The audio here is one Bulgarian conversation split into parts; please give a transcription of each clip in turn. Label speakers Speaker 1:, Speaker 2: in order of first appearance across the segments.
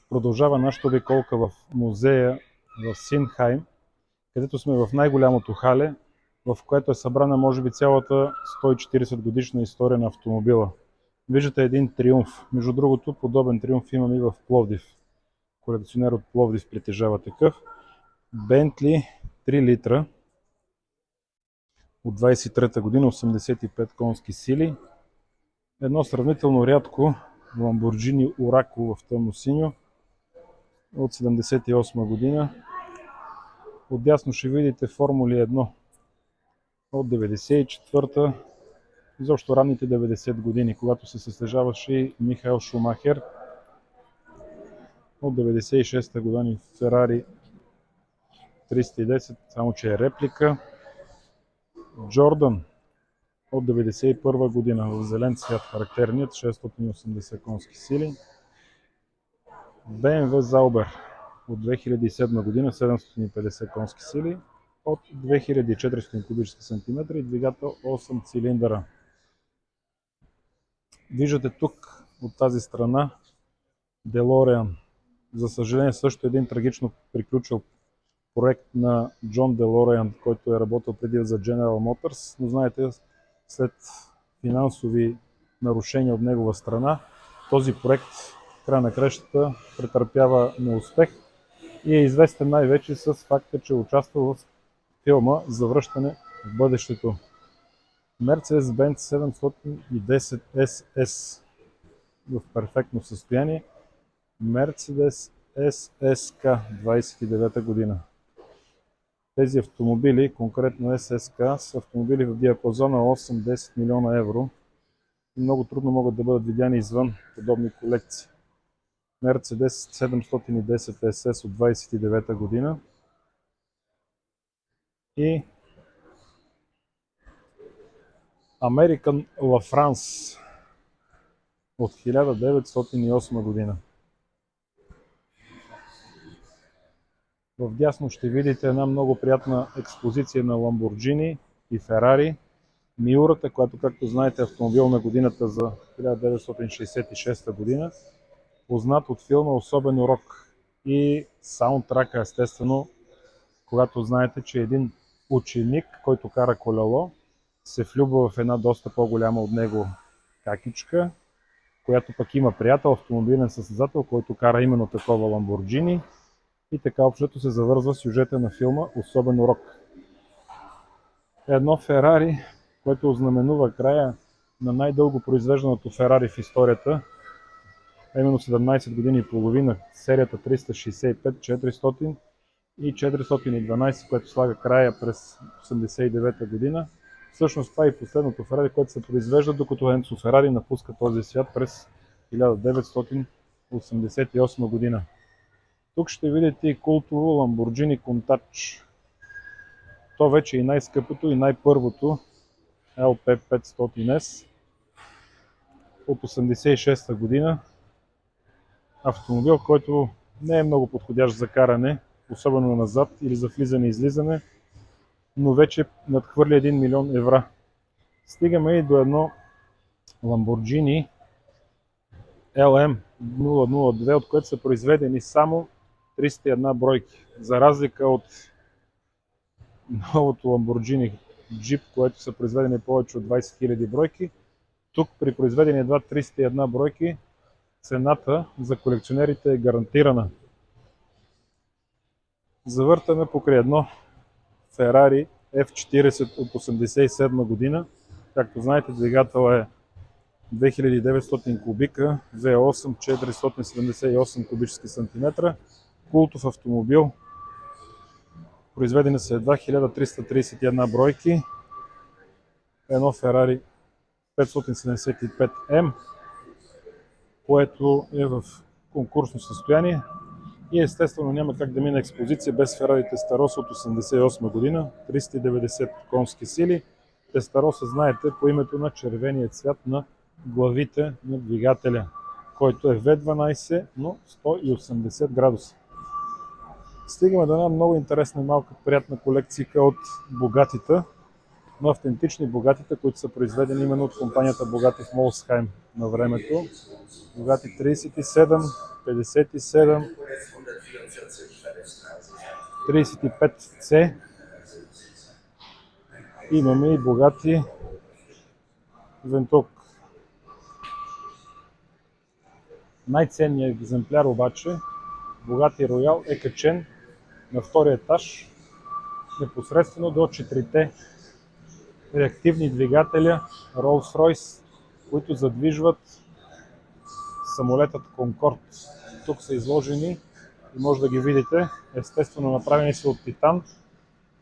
Speaker 1: Продължава нашата обиколка в музея в Синхайм, където сме в най-голямото хале, в което е събрана може би цялата 140 годишна история на автомобила. Виждате един триумф. Между другото, подобен триумф имам и в Пловдив. Колекционер от Пловдив притежава такъв. Бентли 3 литра от 23-та година, 85 конски сили. Едно сравнително рядко Lamborghini Oracle в тъмно-синьо от 78 година. Отдясно ще видите Формули 1 от 94-та, изобщо ранните 90 години, когато се състезаваше и Михаел Шумахер. От 96-та година Ферари 310, само че е реплика. Джордан от 91 година в зелен цвят, характерният, 680 конски сили. BMW Zauber от 2007 година, 750 конски сили, от 2400 кубически сантиметра и двигател 8 цилиндъра. Виждате тук от тази страна DeLorean. За съжаление също един трагично приключил проект на Джон DeLorean, който е работил преди за General Motors, но знаете, след финансови нарушения от негова страна, този проект в края на кращата претърпява неуспех и е известен най-вече с факта, че участва в филма Завръщане в бъдещето. Mercedes-Benz 710 SS в перфектно състояние. Mercedes SSK 29 година. Тези автомобили, конкретно SSK, са автомобили в диапазона 8-10 милиона евро и много трудно могат да бъдат видяни извън подобни колекции. Mercedes 710 SS от 29 година и American La France от 1908 година. Вдясно ще видите една много приятна експозиция на Lamborghini и Ferrari. Миурата, която, както знаете, е автомобил на годината за 1966 година, познат от филма Особен урок. И саундтрака, естествено, когато знаете, че един ученик, който кара колело, се влюбва в една доста по-голяма от него какичка, която пък има приятел, автомобилен състезател, който кара именно такова Lamborghini. И така общото се завързва сюжета на филма Особен урок. Едно Ферари, което ознаменува края на най-дълго произвежданото Ферари в историята, именно 17 години и половина, серията 365, 400 и 412, което слага края през 89 година. Всъщност това е последното Ферари, което се произвежда, докато Енцо Ферари напуска този свят през 1988 година. Тук ще видите и култово Lamborghini Countach. То вече е и най-скъпото и най-първото LP500S от 86-та година. Автомобил, който не е много подходящ за каране, особено назад или за влизане и излизане, но вече надхвърля 1 милион евро. Стигаме и до едно Lamborghini LM002, от което са произведени само 301 бройки. За разлика от новото Lamborghini Jeep, което са произведени повече от 20 000 бройки, тук при произведени едва 301 бройки цената за колекционерите е гарантирана. Завъртаме покрай едно Ferrari F40 от 1987 година. Както знаете, двигател е 2900 кубика, V8, 478 кубически сантиметра. Култов автомобил. Произведени са едва 1331 бройки. Едно Ferrari 575M, което е в конкурсно състояние. И естествено няма как да мине експозиция без Ferrari Testarossa от 1988 година, 390 конски сили. Testarossa, знаете, по името на червения цвят на главите на двигателя, който е V12, но 180 градуса. Стигаме до една много интересна и малка приятна колекция от богатите. но автентични Богатите, които са произведени именно от компанията Богати в Молсхайм на времето. Богати 37, 57, 35C. Имаме и Богати Вентук. Най-ценният екземпляр обаче, Богати Роял, е качен на втория етаж, непосредствено до 4-те реактивни двигателя Rolls-Royce, които задвижват самолетът Конкорд. Тук са изложени и може да ги видите. Естествено, направени са от титан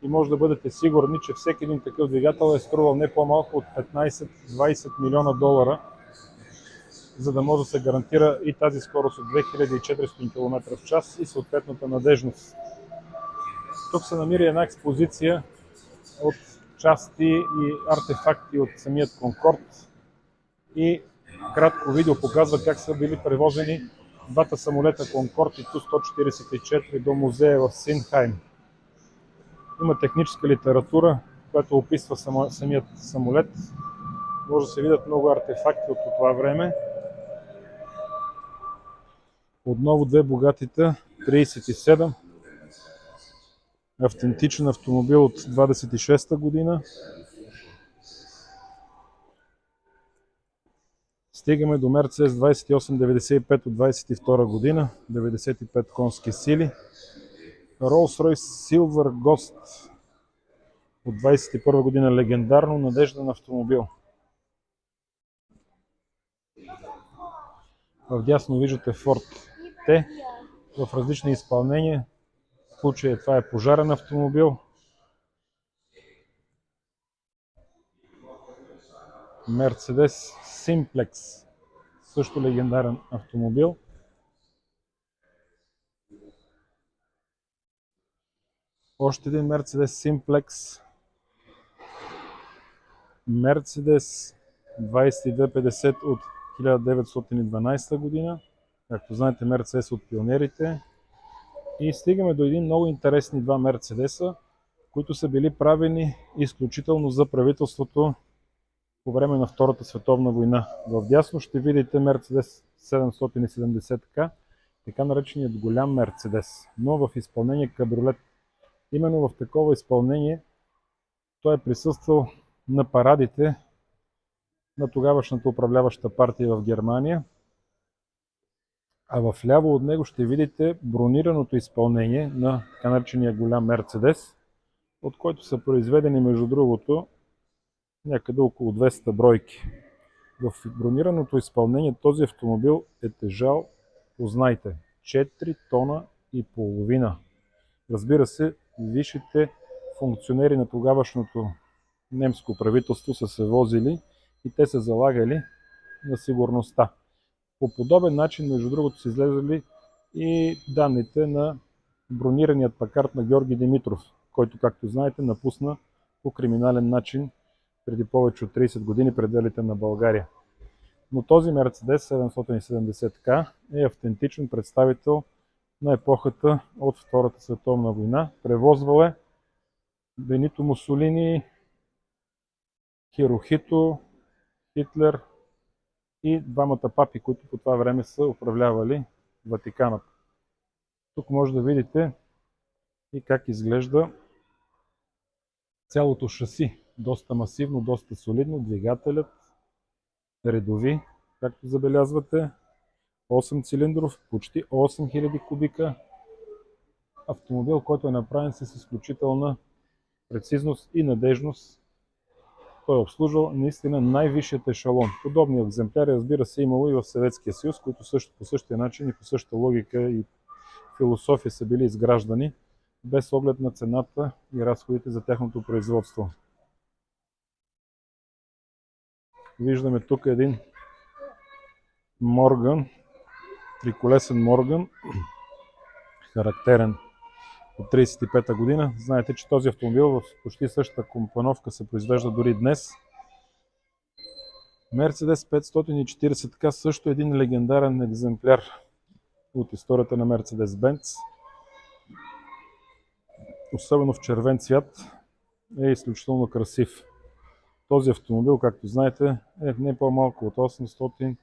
Speaker 1: и може да бъдете сигурни, че всеки един такъв двигател е струвал не по-малко от 15-20 милиона долара, за да може да се гарантира и тази скорост от 2400 км в час и съответната надежност. Тук се намира една експозиция от части и артефакти от самият Конкорд и кратко видео показва как са били превозени двата самолета Конкорд и Ту-144 до музея в Синхайм. Има техническа литература, която описва самият самолет. Може да се видят много артефакти от това време. Отново две Богатите 37. Автентичен автомобил от 26-та година. Стигаме до Mercedes 2895 от 22 година, 95 конски сили. Rolls-Royce Silver Ghost от 21 година, легендарно надежден автомобил. Вдясно виждате Ford T в различни изпълнения. В случая това е пожарен автомобил. Mercedes Simplex, също легендарен автомобил. Още един Mercedes Simplex. Mercedes 2250 от 1912 година. Както знаете, Mercedes от пионерите. И стигаме до един много интересни два Мерцедеса, които са били правени изключително за правителството по време на Втората световна война. Вдясно ще видите Mercedes 770K, така нареченият голям Мерцедес, но в изпълнение кабриолет. Именно в такова изпълнение той е присъствал на парадите на тогавашната управляваща партия в Германия. А в ляво от него ще видите бронираното изпълнение на така наречения голям Мерцедес, от който са произведени, между другото, някъде около 200 бройки. В бронираното изпълнение този автомобил е тежал, познайте, 4 тона и половина. Разбира се, висшите функционери на тогавашното немско правителство са се возили и те са залагали на сигурността. По подобен начин, между другото, са излезали и данните на бронираният Пакард на Георги Димитров, който, както знаете, напусна по криминален начин преди повече от 30 години пределите на България. Но този Mercedes 770K е автентичен представител на епохата от Втората световна война. Превозвал е Бенито Мусолини, Хирохито, Хитлер и двамата папи, които по това време са управлявали Ватиканът. Тук може да видите и как изглежда цялото шаси. Доста масивно, доста солидно. Двигателят редови, както забелязвате. 8 цилиндров, почти 8000 кубика. Автомобил, който е направен с изключителна прецизност и надежност. Той е обслужвал наистина най-висшият ешалон. Подобни екземпляри, разбира се, имало и в Съветския съюз, които също по същия начин и по същата логика и философия са били изграждани, без оглед на цената и разходите за тяхното производство. Виждаме тук един Морган, триколесен Морган, характерен от 35-та година. Знаете, че този автомобил в почти същата компоновка се произвежда дори днес. Mercedes 540K, също един легендарен екземпляр от историята на Mercedes-Benz. Особено в червен цвят е изключително красив. Този автомобил, както знаете, е не по-малко от 801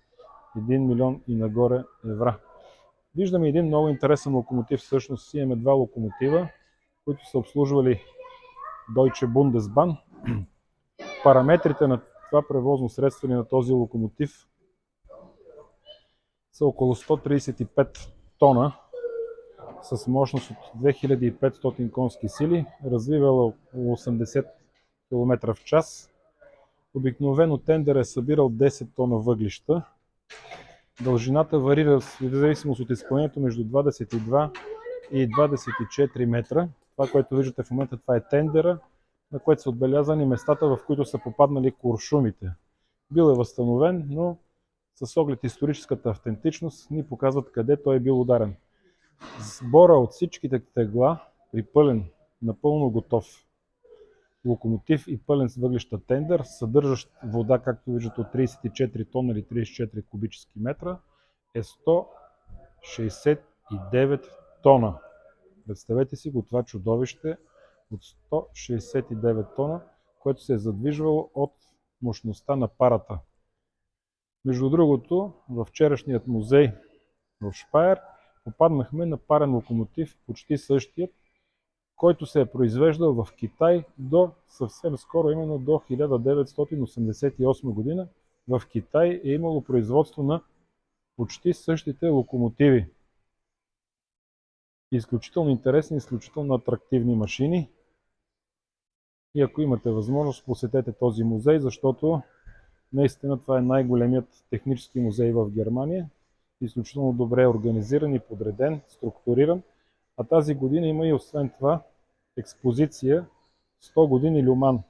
Speaker 1: милион и нагоре евра. Виждаме един много интересен локомотив. Всъщност имаме два локомотива, които са обслужвали Deutsche Bundesbahn. Параметрите на това превозно средство или на този локомотив са около 135 тона с мощност от 2500 конски сили, развивала около 80 км в час. Обикновено тендер е събирал 10 тона въглища. Дължината варира в зависимост от изпълнението между 22 и 24 метра. Това, което виждате в момента, това е тендера, на което са отбелязани местата, в които са попаднали куршумите. Бил е възстановен, но с оглед историческата автентичност ни показват къде той е бил ударен. Сбора от всичките тегла при пълен, напълно готов локомотив и пълен с въглища тендер, съдържащ вода, както виждате, от 34 тона или 34 кубически метра, е 169 тона. Представете си го това чудовище от 169 тона, което се е задвижвало от мощността на парата. Между другото, във вчерашният музей в Шпайер попаднахме на парен локомотив, почти същият, който се е произвеждал в Китай до съвсем скоро, именно до 1988 година. В Китай е имало производство на почти същите локомотиви. Изключително интересни, изключително атрактивни машини. И ако имате възможност, посетете този музей, защото наистина това е най-големият технически музей в Германия. Изключително добре организиран и подреден, структуриран. А тази година има и освен това експозиция 100 години Люман,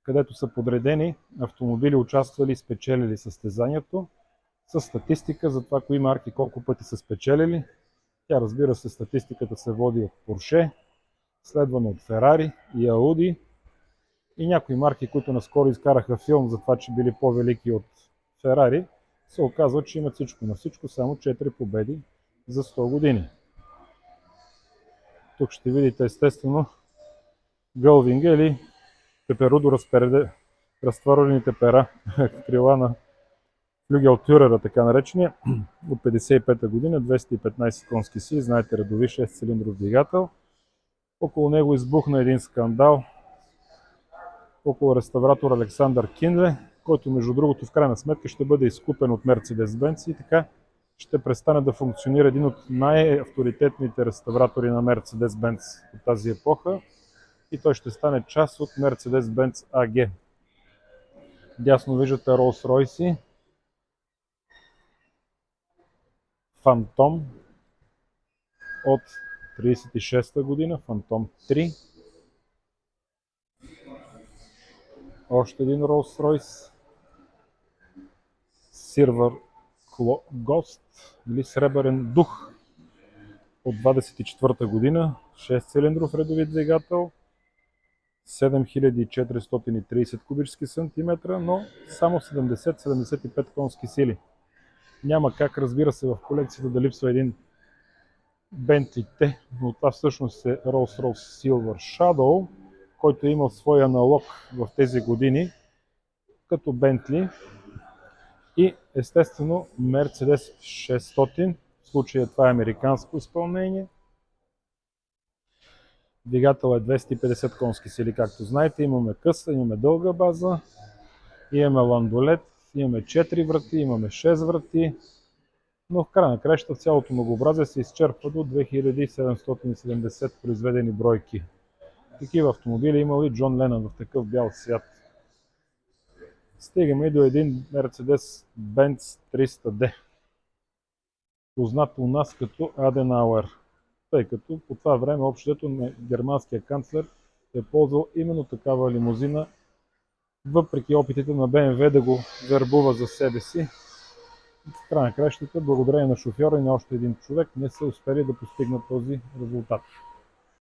Speaker 1: където са подредени автомобили, участвали и спечелили състезанието, с статистика за това кои марки колко пъти са спечелили. Тя, разбира се, статистиката се води от Porsche, следвано от Ferrari и Audi и някои марки, които наскоро изкараха филм за това, че били по-велики от Ferrari, се оказва, че имат всичко на всичко, само 4 победи за 100 години. Тук ще видите естествено гълвинга или пеперудо разтворените пера, крила на флюгелтюрера, така наречения, от 55-та година, 215 конски сили, знаете, редови 6-цилиндров двигател. Около него избухна един скандал около реставратор Александър Кинле, който между другото в крайна сметка ще бъде изкупен от Mercedes-Benz и така ще престане да функционира един от най-авторитетните реставратори на Mercedes-Benz от тази епоха и той ще стане част от Mercedes-Benz AG. Дясно виждате Rolls-Royce, Phantom от 36-та година, Phantom 3. Още един Rolls-Royce, Silver Ghost или Сребърен дух от 24-та година, 6-цилиндров редови двигател, 7430 кубически сантиметра, но само 70-75 конски сили. Няма как, разбира се, в колекцията да липсва един Bentley T, но това всъщност е Rolls-Royce Silver Shadow, който е имал свой аналог в тези години, като Bentley и естествено Mercedes 600, в случая това е американско изпълнение. Двигател е 250 конски сили, както знаете, имаме къса, имаме дълга база, имаме ландолет, имаме 4 врати, имаме 6 врати, но в края на краища цялото многообразие се изчерпва до 2770 произведени бройки. Такива автомобили имал и Джон Ленън в такъв бял цвят. Стигаме и до един Mercedes-Benz 300D, познат у нас като Аденауер, тъй като по това време общото германския канцлер е ползвал именно такава лимузина, въпреки опитите на BMW да го вербува за себе си. В края на кращата, благодарение на шофьора и на още един човек, не са успели да постигнат този резултат.